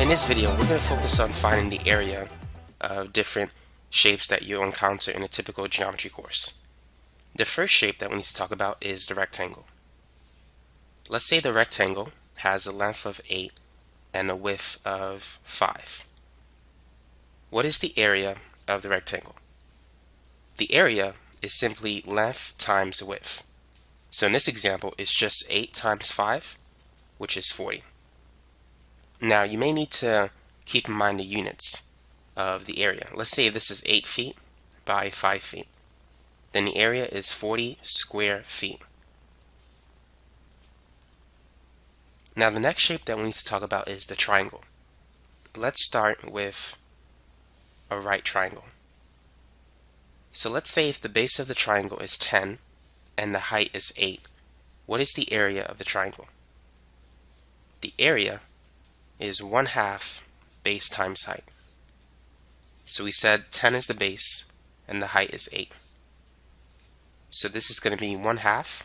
In this video, we're going to focus on finding the area of different shapes that you'll encounter in a typical geometry course. The first shape that we need to talk about is the rectangle. Let's say the rectangle has a length of 8 and a width of 5. What is the area of the rectangle? The area is simply length times width. So in this example, it's just 8 times 5, which is 40. Now you may need to keep in mind the units of the area. Let's say this is 8 feet by 5 feet. Then the area is 40 square feet. Now the next shape that we need to talk about is the triangle. Let's start with a right triangle. So let's say if the base of the triangle is 10 and the height is 8, what is the area of the triangle? The area is 1/2 base times height. So we said 10 is the base and the height is 8. So this is going to be 1/2,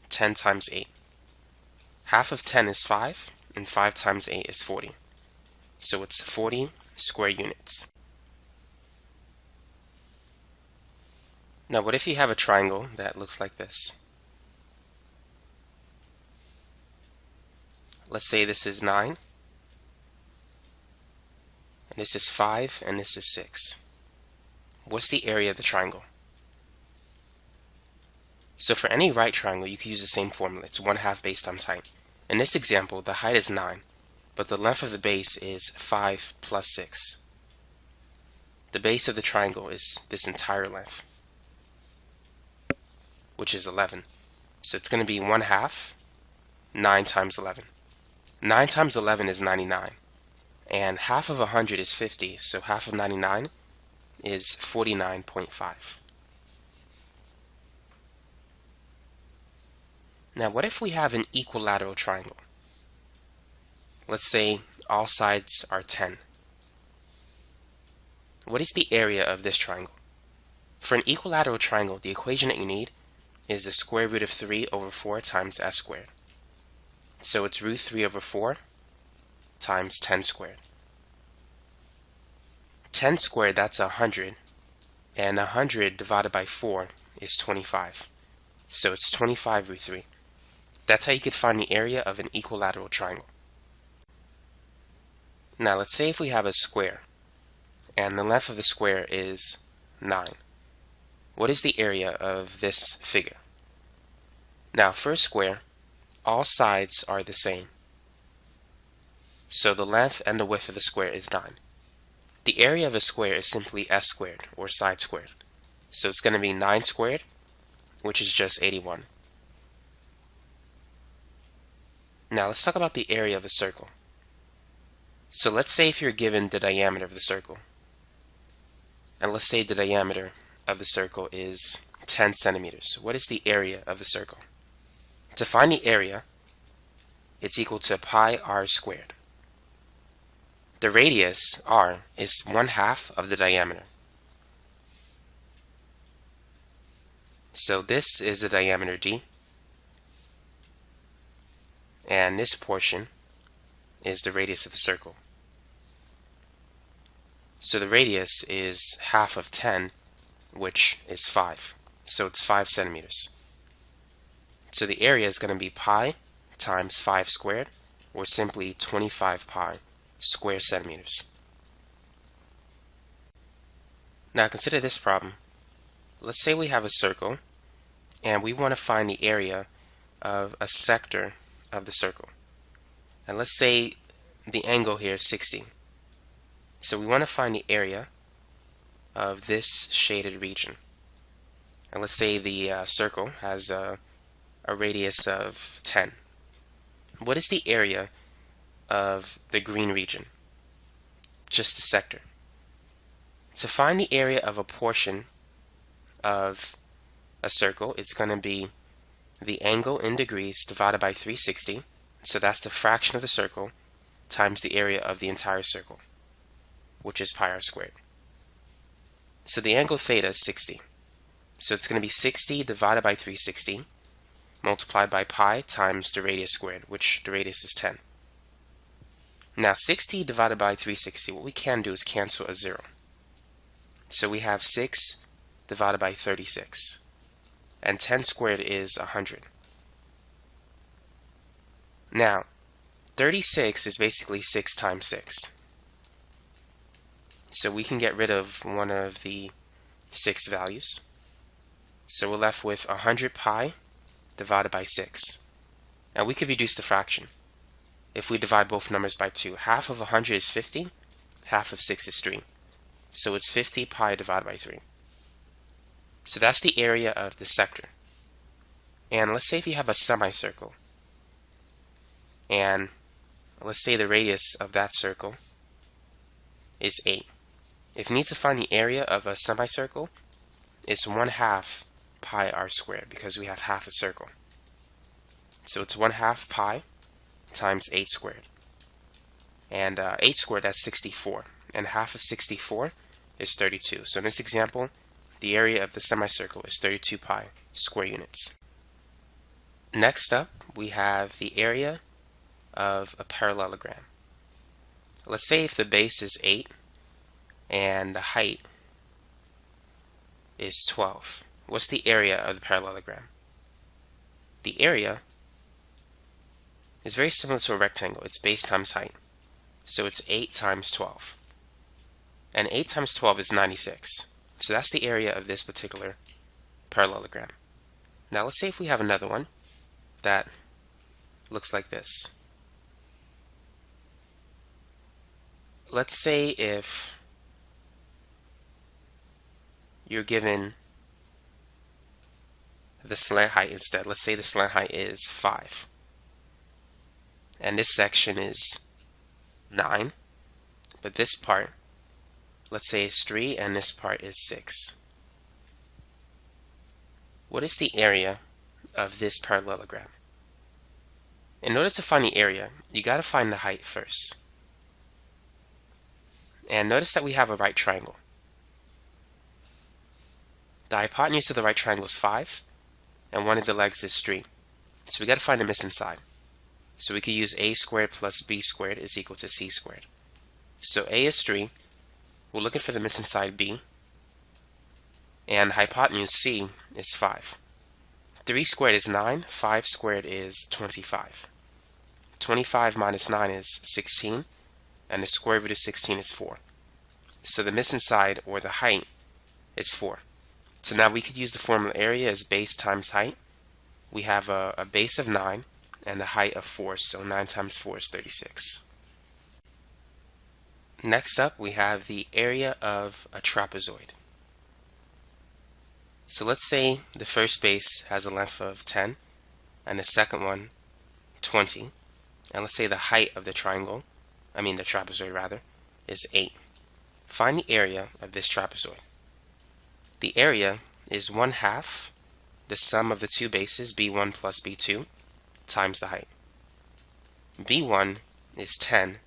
10 times 8. Half of 10 is 5, and 5 times 8 is 40. So it's 40 square units. Now what if you have a triangle that looks like this? Let's say this is 9, and this is 5, and this is 6. What's the area of the triangle? So for any right triangle, you can use the same formula. It's 1/2 base times height. In this example, the height is 9, but the length of the base is 5 plus 6. The base of the triangle is this entire length, which is 11. So it's going to be 1/2, 9 times 11. 9 times 11 is 99. And half of 100 is 50, so half of 99 is 49.5. Now what if we have an equilateral triangle? Let's say all sides are 10. What is the area of this triangle? For an equilateral triangle, the equation that you need is the square root of 3 over 4 times s squared. So it's root 3 over 4 times 10 squared. 10 squared, that's 100, and 100 divided by 4 is 25. So it's 25 root 3. That's how you could find the area of an equilateral triangle. Now let's say if we have a square, and the length of the square is 9. What is the area of this figure? Now for a square, all sides are the same. So the length and the width of the square is 9. The area of a square is simply s squared, or side squared. So it's going to be 9 squared, which is just 81. Now let's talk about the area of a circle. So let's say if you're given the diameter of the circle, and let's say the diameter of the circle is 10 centimeters. What is the area of the circle? To find the area, it's equal to pi r squared. The radius, r, is 1/2 of the diameter. So this is the diameter d, and this portion is the radius of the circle. So the radius is half of 10, which is 5. So it's 5 centimeters. So the area is going to be pi times 5 squared, or simply 25 pi square centimeters. Now consider this problem. Let's say we have a circle, and we want to find the area of a sector of the circle. And let's say the angle here is 60. So we want to find the area of this shaded region. And let's say the circle has a radius of 10. What is the area of the green region? Just the sector. To find the area of a portion of a circle, it's going to be the angle in degrees divided by 360. So that's the fraction of the circle times the area of the entire circle, which is pi r squared. So the angle theta is 60. So it's going to be 60 divided by 360 multiplied by pi times the radius squared, which the radius is 10. Now 60 divided by 360, what we can do is cancel a 0. So we have 6 divided by 36. And 10 squared is 100. Now, 36 is basically 6 times 6. So we can get rid of one of the 6 values. So we're left with 100 pi divided by 6. And we could reduce the fraction. If we divide both numbers by 2, half of 100 is 50, half of 6 is 3. So it's 50 pi divided by 3. So that's the area of the sector. And let's say if you have a semicircle, and let's say the radius of that circle is 8. If you need to find the area of a semicircle, it's 1/2 pi r squared, because we have half a circle. So it's 1/2 pi times 8 squared. And 8 squared, that's 64. And half of 64 is 32. So in this example, the area of the semicircle is 32 pi square units. Next up, we have the area of a parallelogram. Let's say if the base is 8 and the height is 12. What's the area of the parallelogram? The area is very similar to a rectangle. It's base times height. So it's 8 times 12. And 8 times 12 is 96. So that's the area of this particular parallelogram. Now let's say if we have another one that looks like this. Let's say if you're given the slant height instead. Let's say the slant height is 5. And this section is 9. But this part, let's say is 3, and this part is 6. What is the area of this parallelogram? In order to find the area, you got to find the height first. And notice that we have a right triangle. The hypotenuse of the right triangle is 5, and one of the legs is 3. So we got to find the missing side. So we could use a squared plus b squared is equal to c squared. So a is 3. We're looking for the missing side b. And the hypotenuse c is 5. 3 squared is 9. 5 squared is 25. 25 minus 9 is 16. And the square root of 16 is 4. So the missing side, or the height, is 4. So now we could use the formula area as base times height. We have a base of 9 and the height of 4, so 9 times 4 is 36. Next up, we have the area of a trapezoid. So let's say the first base has a length of 10 and the second one 20. And let's say the height of the trapezoid rather, is 8. Find the area of this trapezoid. The area is 1/2 the sum of the two bases, b1 plus b2, times the height. b1 is 10,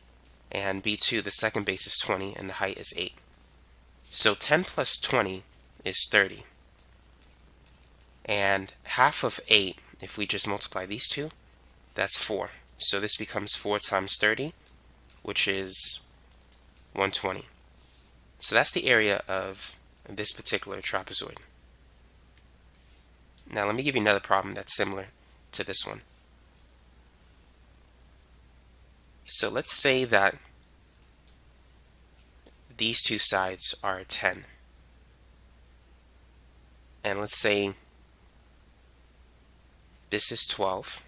and b2, the second base, is 20, and the height is 8. So 10 plus 20 is 30. And half of 8, if we just multiply these two, that's 4. So this becomes 4 times 30, which is 120. So that's the area of this particular trapezoid. Now let me give you another problem that's similar to this one. So let's say that these two sides are 10. And let's say this is 12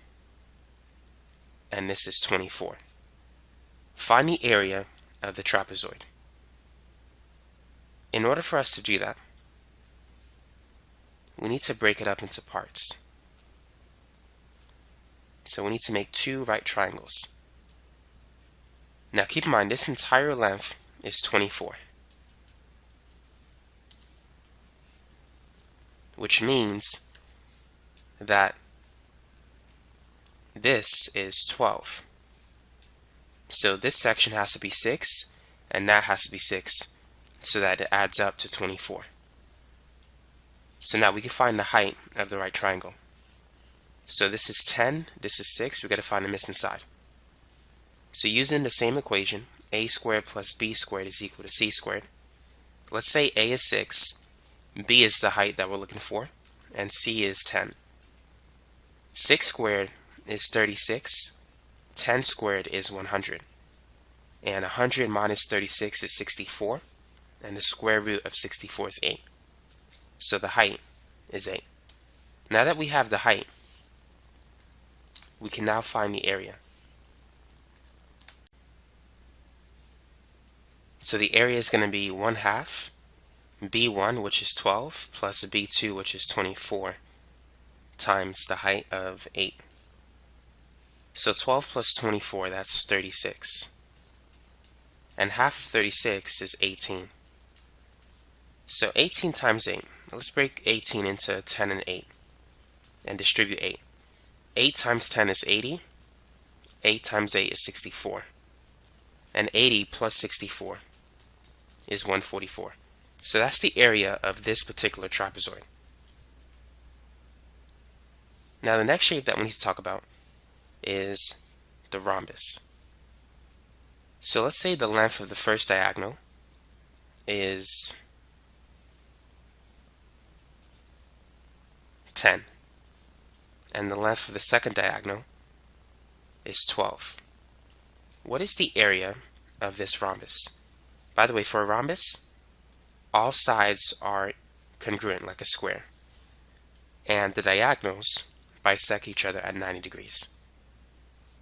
and this is 24. Find the area of the trapezoid. In order for us to do that, we need to break it up into parts. So we need to make two right triangles. Now keep in mind, this entire length is 24. Which means that this is 12. So this section has to be 6, and that has to be 6, so that it adds up to 24. So now we can find the height of the right triangle. So this is 10, this is 6, we got to find the missing side. So using the same equation, a squared plus b squared is equal to c squared. Let's say a is 6, b is the height that we're looking for, and c is 10. 6 squared is 36, 10 squared is 100, and 100 minus 36 is 64, and the square root of 64 is 8. So the height is 8. Now that we have the height, we can now find the area. So the area is going to be 1/2 b1, which is 12, plus b2, which is 24, times the height of 8. So 12 plus 24, that's 36. And half of 36 is 18. So 18 times 8. Let's break 18 into 10 and 8 and distribute 8. 8 times 10 is 80. 8 times 8 is 64. And 80 plus 64 is 144. So that's the area of this particular trapezoid. Now the next shape that we need to talk about is the rhombus. So let's say the length of the first diagonal is 10, and the length of the second diagonal is 12. What is the area of this rhombus? By the way, for a rhombus, all sides are congruent like a square, and the diagonals bisect each other at 90 degrees.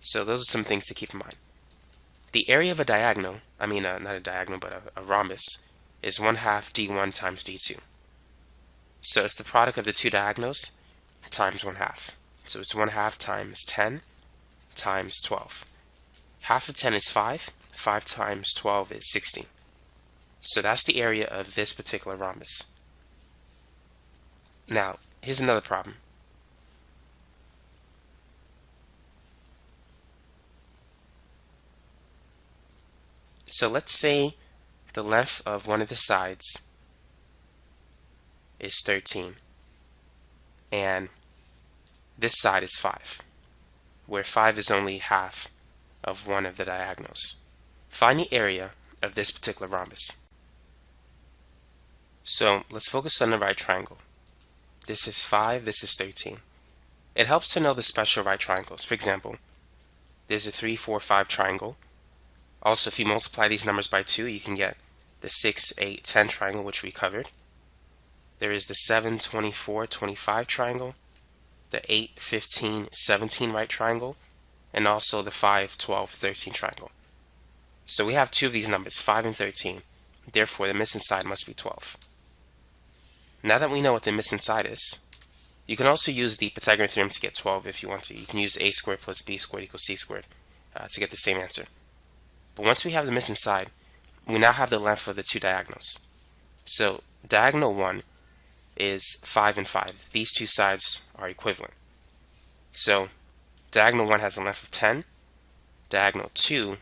So those are some things to keep in mind. The area of a diagonal, not a diagonal, but a rhombus, is 1/2 d1 times d2. So it's the product of the two diagonals times 1/2. So it's 1/2 times 10 times 12. Half of 10 is 5. 5 times 12 is 60. So that's the area of this particular rhombus. Now, here's another problem. So let's say the length of one of the sides is 13, and this side is 5, where 5 is only half of one of the diagonals. Find the area of this particular rhombus. So let's focus on the right triangle. This is 5, this is 13. It helps to know the special right triangles. For example, there's a 3, 4, 5 triangle. Also, if you multiply these numbers by 2, you can get the 6, 8, 10 triangle, which we covered. There is the 7, 24, 25 triangle, the 8, 15, 17 right triangle, and also the 5, 12, 13 triangle. So we have two of these numbers, 5 and 13. Therefore, the missing side must be 12. Now that we know what the missing side is, you can also use the Pythagorean theorem to get 12 if you want to. You can use a squared plus b squared equals c squared to get the same answer. But once we have the missing side, we now have the length of the two diagonals. So diagonal 1 is 5 and 5. These two sides are equivalent. So diagonal 1 has a length of 10. Diagonal 2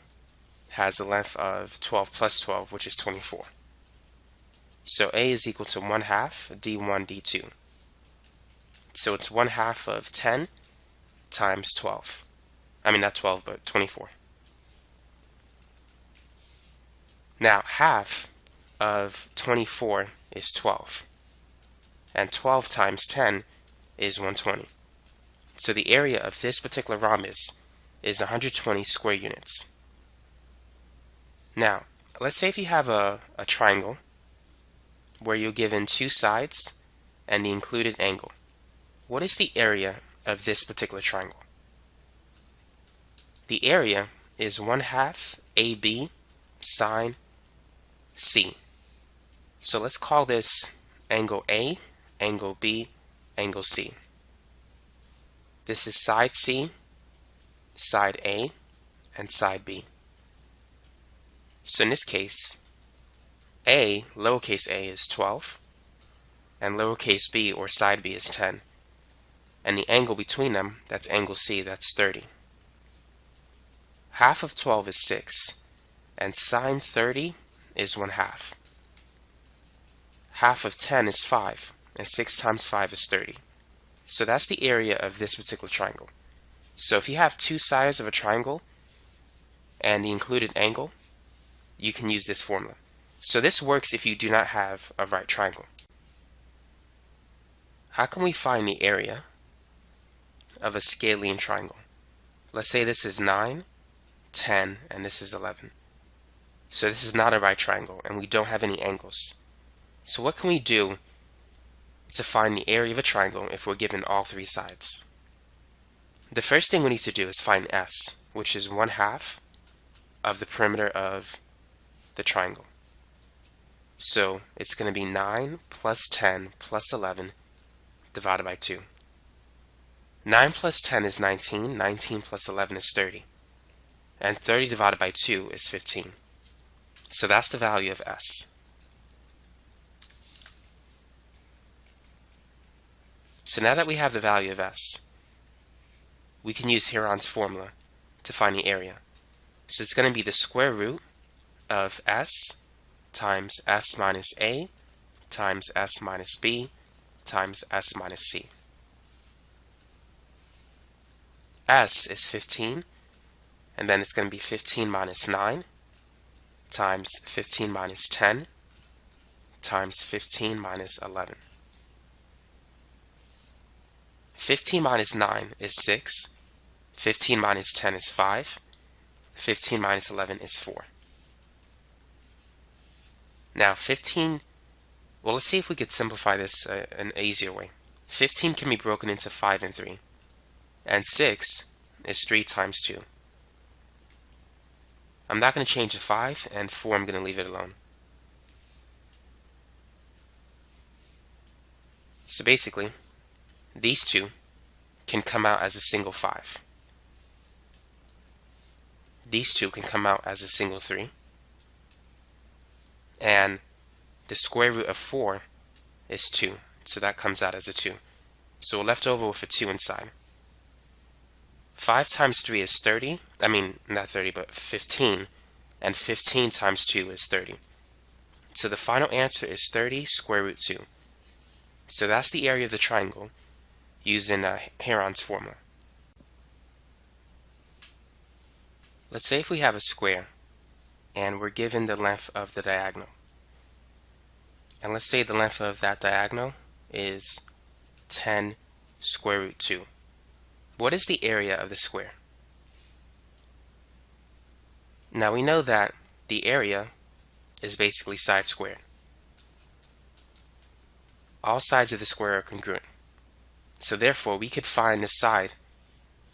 has a length of 12 plus 12, which is 24. So A is equal to 1/2 d1 d2. So it's 1/2 of 10 times 12. Not 12, but 24. Now, half of 24 is 12, and 12 times 10 is 120. So the area of this particular rhombus is 120 square units. Now, let's say if you have a triangle where you're given two sides and the included angle. What is the area of this particular triangle? The area is 1/2 AB sine C. So let's call this angle A, angle B, angle C. This is side C, side A, and side B. So in this case, A, lowercase a, is 12, and lowercase b, or side B, is 10. And the angle between them, that's angle C, that's 30. Half of 12 is 6, and sine 30 is 1/2. Half of 10 is 5, and 6 times 5 is 30. So that's the area of this particular triangle. So if you have two sides of a triangle, and the included angle, you can use this formula. So this works if you do not have a right triangle. How can we find the area of a scalene triangle? Let's say this is 9, 10, and this is 11. So this is not a right triangle, and we don't have any angles. So what can we do to find the area of a triangle if we're given all three sides? The first thing we need to do is find S, which is 1/2 of the perimeter of the triangle. So it's going to be 9 plus 10 plus 11 divided by 2. 9 plus 10 is 19, 19 plus 11 is 30, and 30 divided by 2 is 15. So that's the value of S. So now that we have the value of S, we can use Heron's formula to find the area. So it's going to be the square root of S times S minus A times S minus B times S minus C. S is 15, and then it's going to be 15 minus 9 times 15 minus 10 times 15 minus 11. 15 minus 9 is 6, 15 minus 10 is 5, 15 minus 11 is 4. Now 15, well, let's see if we could simplify this an easier way. 15 can be broken into 5 and 3, and 6 is 3 times 2. I'm not going to change the 5, and 4 I'm going to leave it alone. So basically, these two can come out as a single 5. These two can come out as a single 3. And the square root of 4 is 2, so that comes out as a 2. So we're left over with a 2 inside. 5 times 3 is 30, I mean, not 30, but 15, and 15 times 2 is 30. So the final answer is 30 square root 2. So that's the area of the triangle using Heron's formula. Let's say if we have a square and we're given the length of the diagonal. And let's say the length of that diagonal is 10 square root 2. What is the area of the square? Now we know that the area is basically side squared. All sides of the square are congruent. So therefore we could find the side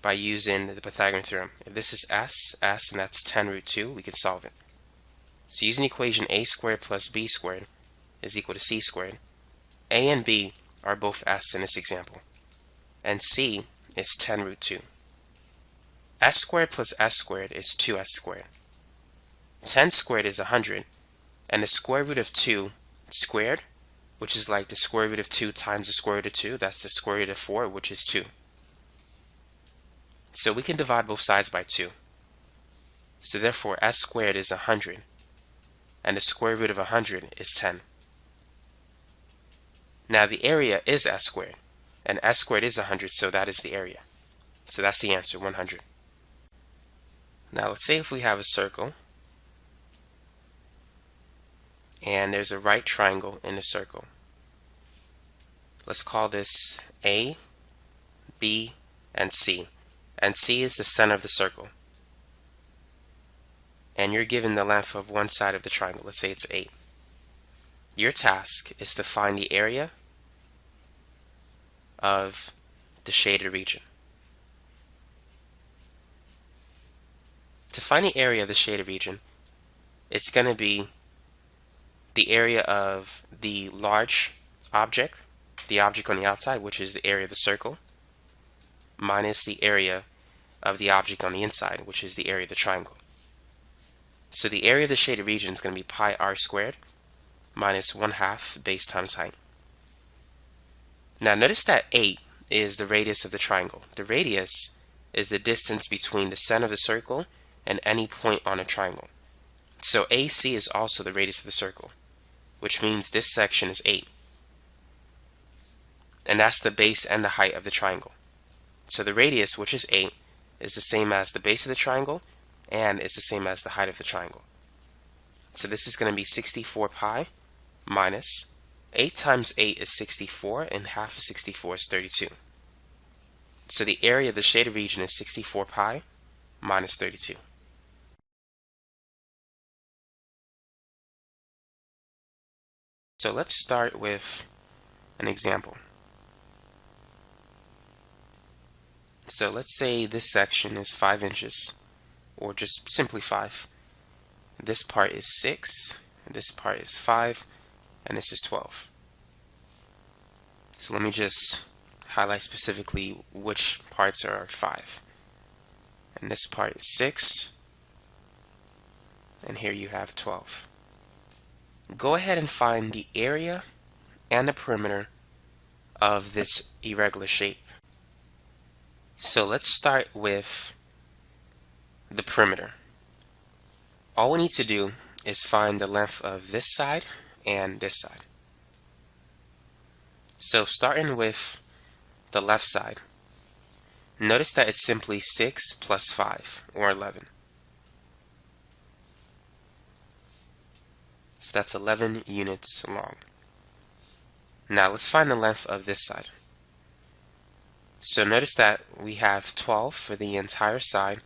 by using the Pythagorean theorem. If this is S, and that's 10 root 2, we can solve it. So using the equation a squared plus b squared is equal to c squared. A and b are both S in this example, and c is 10 root 2. S squared plus s squared is 2s squared. 10 squared is 100, and the square root of 2 squared, which is like the square root of 2 times the square root of 2, that's the square root of 4, which is 2. So we can divide both sides by 2. So therefore s squared is 100, and the square root of 100 is 10. Now the area is s squared, and s squared is 100, so that is the area. So that's the answer, 100. Now let's say if we have a circle, and there's a right triangle in the circle. Let's call this A, B, and C. And C is the center of the circle. And you're given the length of one side of the triangle. Let's say it's 8. Your task is to find the area of the shaded region. To find the area of the shaded region, it's going to be the area of the large object, the object on the outside, which is the area of the circle, minus the area of the object on the inside, which is the area of the triangle. So the area of the shaded region is going to be pi r squared minus 1/2 base times height. Now notice that 8 is the radius of the triangle. The radius is the distance between the center of the circle and any point on a triangle. So AC is also the radius of the circle, which means this section is 8. And that's the base and the height of the triangle. So the radius, which is 8, is the same as the base of the triangle and it's the same as the height of the triangle. So this is going to be 64 pi minus 8 times 8 is 64, and half of 64 is 32. So the area of the shaded region is 64 pi minus 32. So let's start with an example. So let's say this section is 5 inches, or just simply 5. This part is 6, this part is 5, and this is 12. So let me just highlight specifically which parts are 5. And this part is 6, and here you have 12. Go ahead and find the area and the perimeter of this irregular shape. So let's start with the perimeter. All we need to do is find the length of this side and this side. So starting with the left side, notice that it's simply 6 plus 5, or 11. So that's 11 units long. Now let's find the length of this side. So notice that we have 12 for the entire side,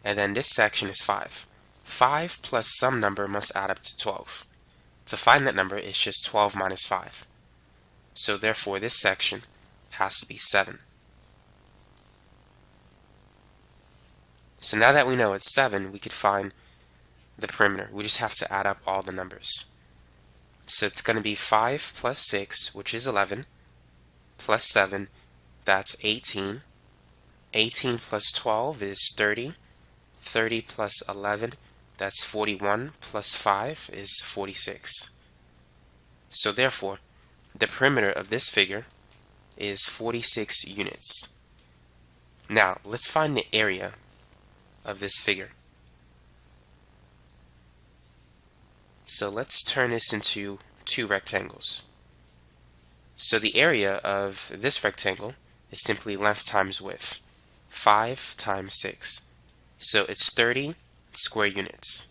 and then this section is 5. 5 plus some number must add up to 12. To find that number, it's just 12 minus 5. So therefore this section has to be 7. So now that we know it's 7, we could find the perimeter. We just have to add up all the numbers. So it's going to be 5 plus 6, which is 11, plus 7, that's 18. 18 plus 12 is 30. 30 plus 11, that's 41, plus 5 is 46. So therefore, the perimeter of this figure is 46 units. Now, let's find the area of this figure. So let's turn this into two rectangles. So the area of this rectangle is simply length times width. 5 times 6. So it's 30 square units.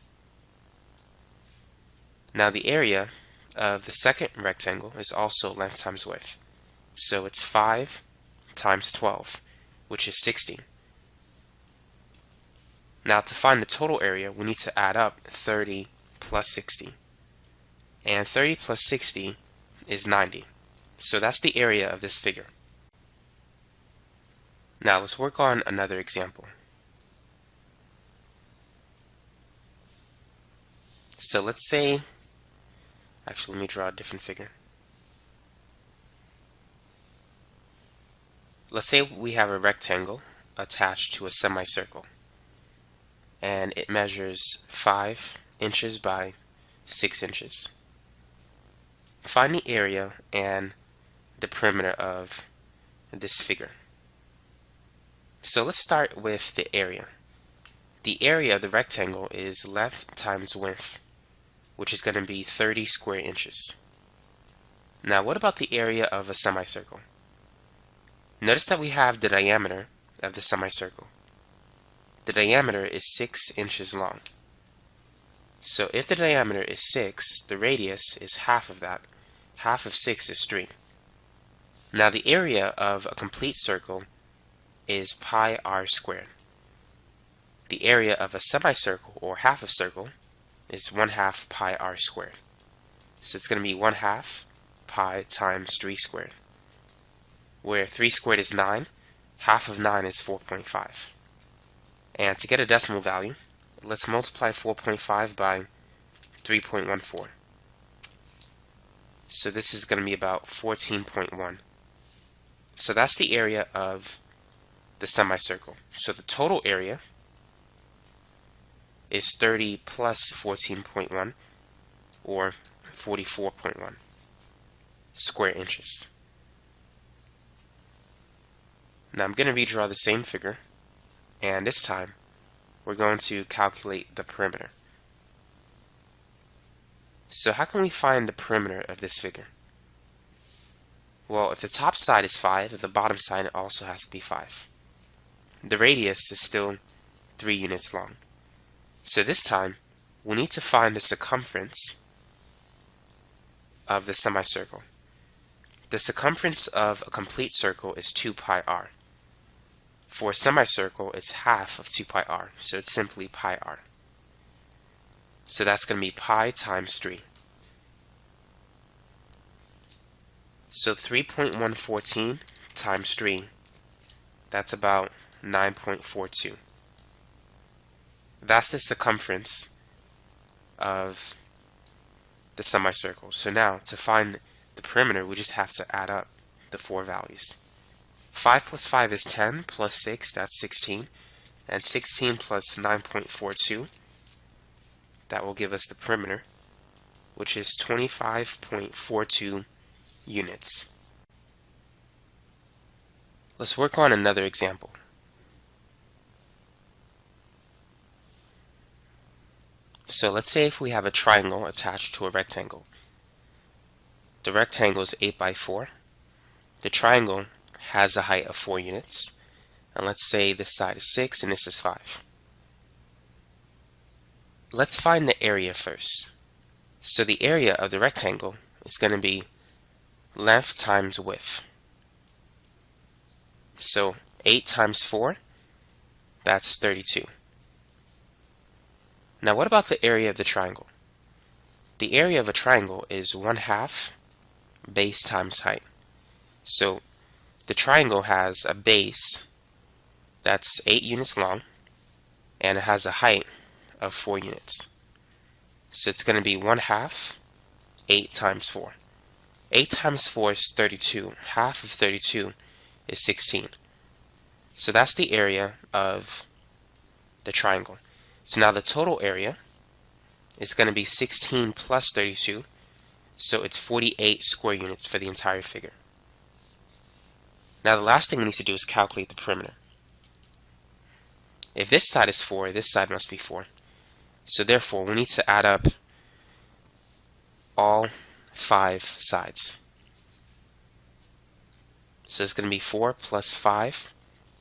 Now the area of the second rectangle is also length times width. So it's 5 times 12, which is 60. Now to find the total area, we need to add up 30 plus 60. And 30 plus 60 is 90. So that's the area of this figure. Now let's work on another example. So let's say, actually let me draw a different figure. Let's say we have a rectangle attached to a semicircle, and it measures 5 inches by 6 inches. Find the area and the perimeter of this figure. So let's start with the area. The area of the rectangle is length times width, which is going to be 30 square inches. Now what about the area of a semicircle? Notice that we have the diameter of the semicircle. The diameter is 6 inches long. So if the diameter is 6, the radius is half of that. Half of 6 is 3. Now the area of a complete circle is pi r squared. The area of a semicircle, or half a circle, is 1/2 pi r squared. So it's going to be 1/2 pi times 3 squared. Where 3 squared is 9, half of 9 is 4.5. And to get a decimal value, let's multiply 4.5 by 3.14. So this is going to be about 14.1. So that's the area of the semicircle. So the total area is 30 plus 14.1, or 44.1 square inches. Now I'm going to redraw the same figure, and this time we're going to calculate the perimeter. So how can we find the perimeter of this figure? Well, if the top side is 5, the bottom side also has to be 5. The radius is still 3 units long. So this time, we need to find the circumference of the semicircle. The circumference of a complete circle is 2 pi r. For a semicircle, it's half of 2 pi r, so it's simply pi r. So that's going to be pi times 3. So 3.114 times 3, that's about 9.42. That's the circumference of the semicircle. So now, to find the perimeter, we just have to add up the 4 values. 5 plus 5 is 10, plus 6, that's 16. And 16 plus 9.42, that will give us the perimeter, which is 25.42 units. Let's work on another example. So let's say if we have a triangle attached to a rectangle. The rectangle is 8 by 4. The triangle has a height of 4 units. And let's say this side is 6 and this is 5. Let's find the area first. So the area of the rectangle is going to be length times width. So 8 times 4, that's 32. Now what about the area of the triangle? The area of a triangle is 1/2 base times height. So the triangle has a base that's 8 units long, and it has a height of 4 units. So it's going to be 1/2 8 times 4. 8 times 4 is 32. Half of 32 is 16. So that's the area of the triangle. So now the total area is going to be 16 plus 32. So it's 48 square units for the entire figure. Now the last thing we need to do is calculate the perimeter. If this side is 4, this side must be 4. So therefore, we need to add up all 5 sides. So it's going to be 4 plus 5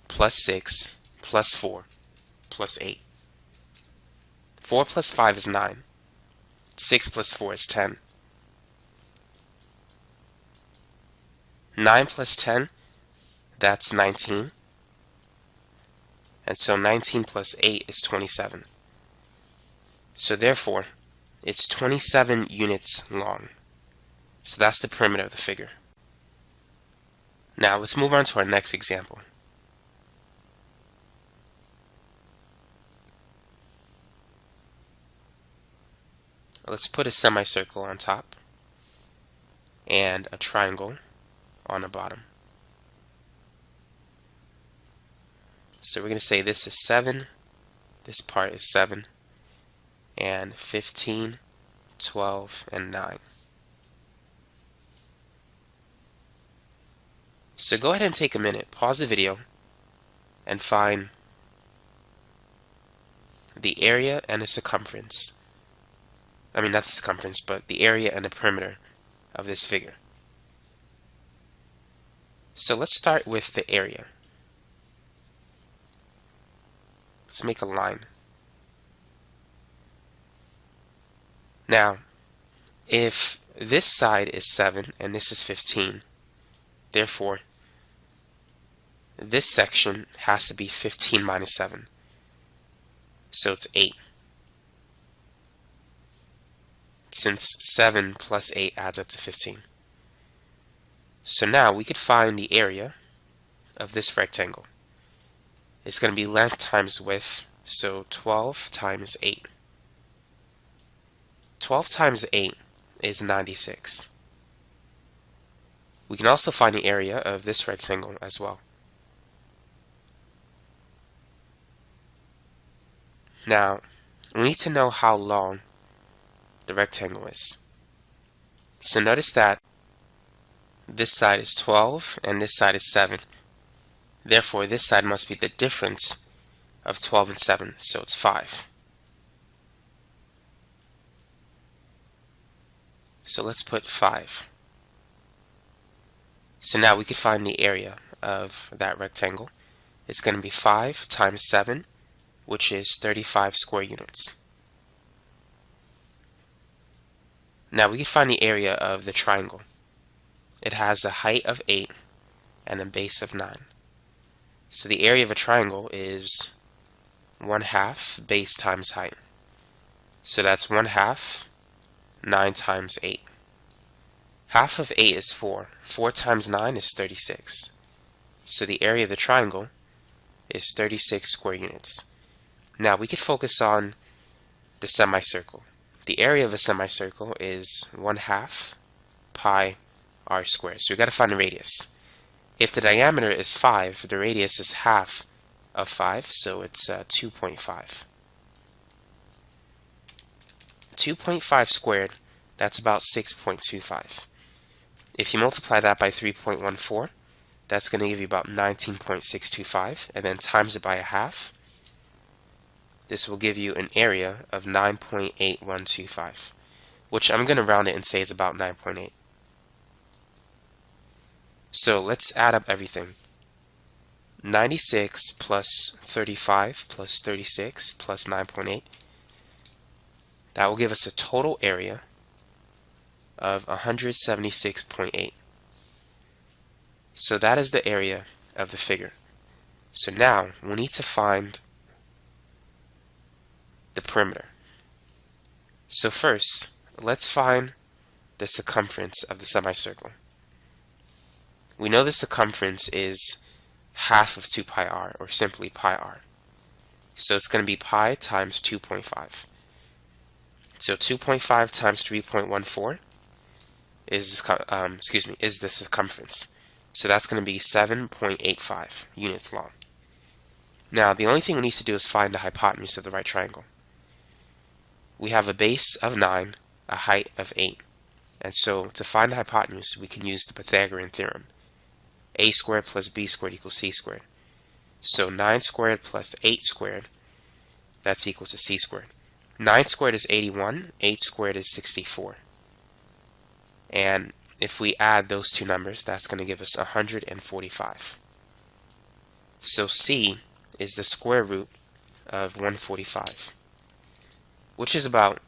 plus 6 plus 4 plus 8. 4 plus 5 is 9. 6 plus 4 is 10. 9 plus 10, that's 19. And so 19 plus 8 is 27. So therefore, it's 27 units long. So that's the perimeter of the figure. Now let's move on to our next example. Let's put a semicircle on top and a triangle on the bottom. So we're going to say this is 7, this part is 7, and 15, 12, and 9. So go ahead and take a minute, pause the video, and find the area and the circumference. I mean, not the circumference, but the area and the perimeter of this figure. So let's start with the area. Let's make a line. Now, if this side is 7 and this is 15, therefore, this section has to be 15 minus 7. So it's 8. Since 7 plus 8 adds up to 15. So now we could find the area of this rectangle. It's going to be length times width, so 12 times 8. 12 times 8 is 96. We can also find the area of this rectangle as well. Now, we need to know how long the rectangle is. So notice that this side is 12 and this side is 7. Therefore, this side must be the difference of 12 and 7, so it's 5. So let's put 5. So now we can find the area of that rectangle. It's going to be 5 times 7 which is 35 square units. Now we can find the area of the triangle. It has a height of 8 and a base of 9. So the area of a triangle is 1/2 base times height. So that's 1/2 9 times 8. Half of 8 is 4. 4 times 9 is 36. So the area of the triangle is 36 square units. Now we could focus on the semicircle. The area of a semicircle is 1/2 pi r squared. So we've got to find the radius. If the diameter is 5, the radius is half of 5, so it's 2.5. 2.5 squared, that's about 6.25. If you multiply that by 3.14, that's going to give you about 19.625, and then times it by a half. This will give you an area of 9.8125, which I'm going to round it and say is about 9.8. So let's add up everything. 96 plus 35 plus 36 plus 9.8. That will give us a total area of 176.8. So that is the area of the figure. So now we need to find the perimeter. So first, let's find the circumference of the semicircle. We know the circumference is half of 2 pi r, or simply pi r. So it's going to be pi times 2.5. So 2.5 times 3.14 is the circumference. So that's going to be 7.85 units long. Now the only thing we need to do is find the hypotenuse of the right triangle. We have a base of 9, a height of 8. And so to find the hypotenuse, we can use the Pythagorean theorem. A squared plus b squared equals c squared. So 9 squared plus 8 squared, that's equal to c squared. 9 squared is 81, 8 squared is 64. And if we add those two numbers, that's going to give us 145. So c is the square root of 145, which is about,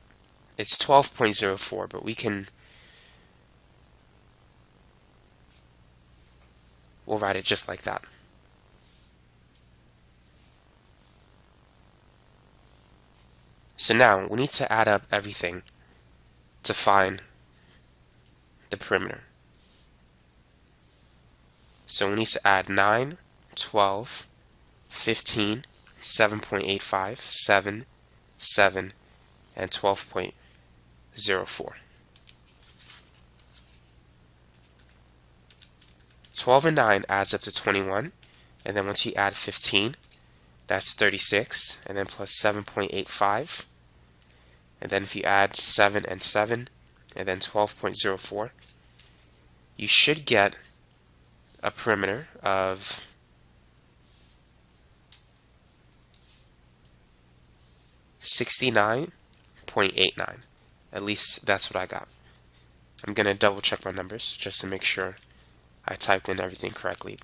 it's 12.04, but we'll write it just like that. So now we need to add up everything to find the perimeter. So we need to add 9, 12, 15, 7.85, 7, 7, and 12.04. 12 and 9 adds up to 21, and then once you add 15, that's 36, and then plus 7.85, and then if you add 7 and 7, and then 12.04, you should get a perimeter of 69.89. At least that's what I got. I'm going to double check my numbers just to make sure I typed in everything correctly.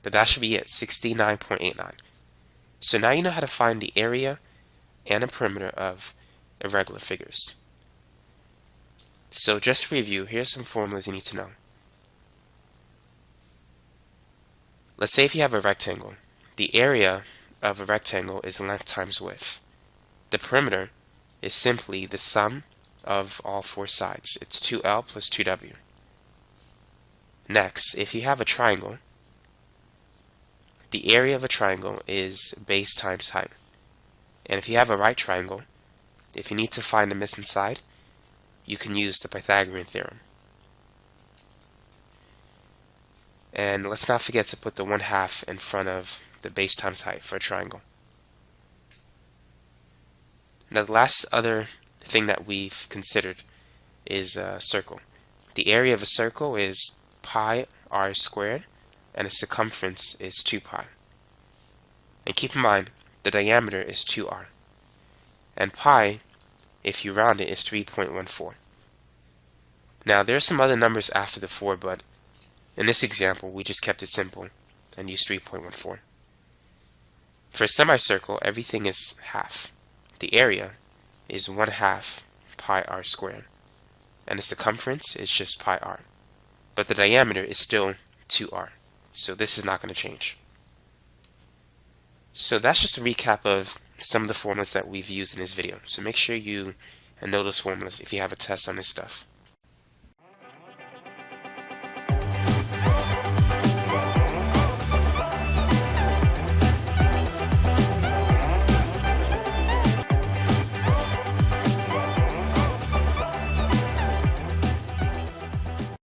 But that should be it, 69.89. So now you know how to find the area and a perimeter of irregular figures. So just to review, here's some formulas you need to know. Let's say if you have a rectangle, the area of a rectangle is length times width. The perimeter is simply the sum of all four sides. It's 2L plus 2W. Next, if you have a triangle, the area of a triangle is base times height. And if you have a right triangle, if you need to find the missing side, you can use the Pythagorean theorem. And let's not forget to put the 1/2 in front of the base times height for a triangle. Now the last other thing that we've considered is a circle. The area of a circle is pi r squared, and the circumference is 2 pi. And keep in mind, the diameter is 2r. And pi, if you round it, is 3.14. Now there are some other numbers after the 4, but in this example we just kept it simple and used 3.14. For a semicircle, everything is half. The area is 1/2 pi r squared, and the circumference is just pi r. But the diameter is still 2r, so this is not going to change. So that's just a recap of some of the formulas that we've used in this video. So make sure you know those formulas if you have a test on this stuff.